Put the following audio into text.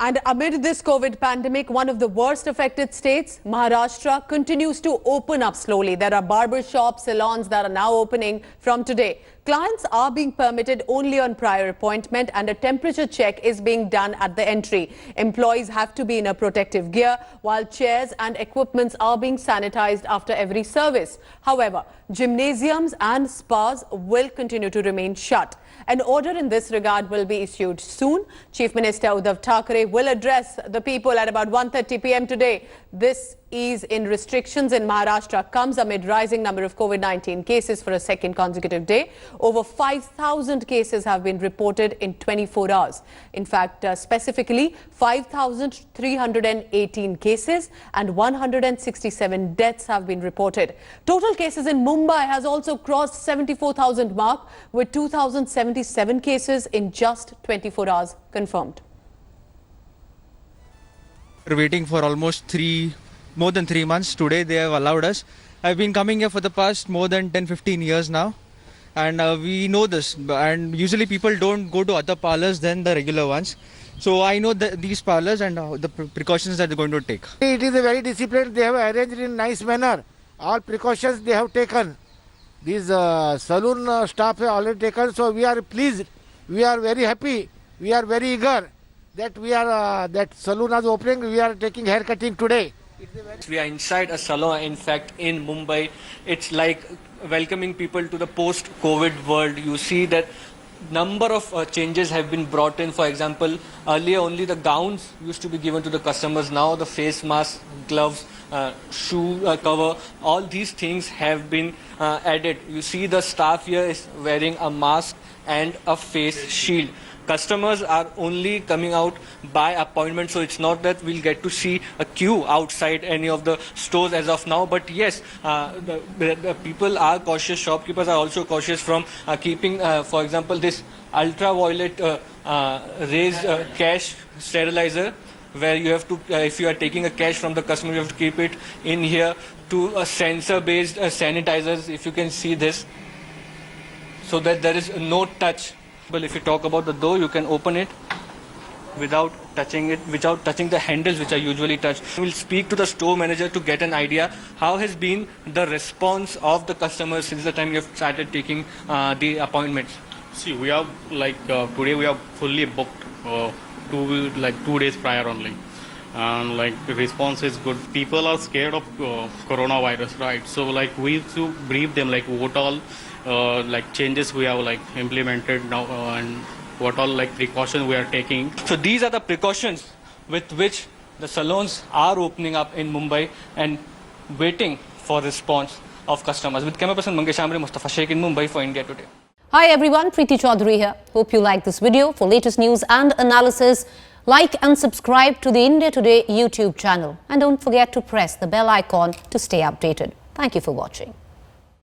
And amid this COVID pandemic, one of the worst affected states, Maharashtra, continues to open up slowly. There are barber shops, salons that are now opening from today. Clients are being permitted only on prior appointment and a temperature check is being done at the entry. Employees have to be in a protective gear while chairs and equipments are being sanitized after every service. However, gymnasiums and spas will continue to remain shut. An order in this regard will be issued soon. Chief Minister Uddhav Thackeray will address the people at about 1:30 p.m. today. This ease in restrictions in Maharashtra comes amid rising number of COVID-19 cases for a second consecutive day. Over 5,000 cases have been reported in 24 hours. In fact, specifically 5,318 cases and 167 deaths have been reported. Total cases in Mumbai has also crossed 74,000 mark with 2,077 cases in just 24 hours confirmed. We're waiting for almost more than 3 months. Today they have allowed us. I've been coming here for the past more than 10-15 years now, and we know this, and usually people don't go to other parlors than the regular ones. So I know these parlors and the precautions that they're going to take. It is a very disciplined. They have arranged in nice manner. All precautions they have taken. These saloon staff have already taken. So we are pleased. We are very happy. We are very eager that that saloon is opening. We are taking hair cutting today. We are inside a salon, in fact, in Mumbai. It's like welcoming people to the post-COVID world. You see that number of changes have been brought in. For example, earlier only the gowns used to be given to the customers. Now the face mask, gloves, shoe cover, all these things have been added. You see the staff here is wearing a mask and a face shield. Customers are only coming out by appointment, so it's not that we'll get to see a queue outside any of the stores as of now. But yes, the people are cautious. Shopkeepers are also cautious from keeping, for example, this ultraviolet raised cash sterilizer, where you have to, if you are taking a cash from the customer, you have to keep it in here, to a sensor-based sanitizers, if you can see this, so that there is no touch. But if you talk about the door, you can open it without touching the handles which are usually touched. We'll speak to the store manager to get an idea how has been the response of the customers since the time you have started taking the appointments. See, we have today we are fully booked 2 days prior only, and the response is good. People are scared of coronavirus, right? So we used to brief them what all changes we have implemented now, and what all precautions we are taking. So these are the precautions with which the salons are opening up in Mumbai and waiting for response of customers. With camera person Mangesh Amre, Mustafa Sheikh in Mumbai for India Today. Hi everyone, Preeti Chaudhary here. Hope you like this video. For latest news and analysis, like and subscribe to the India Today YouTube channel. And don't forget to press the bell icon to stay updated. Thank you for watching.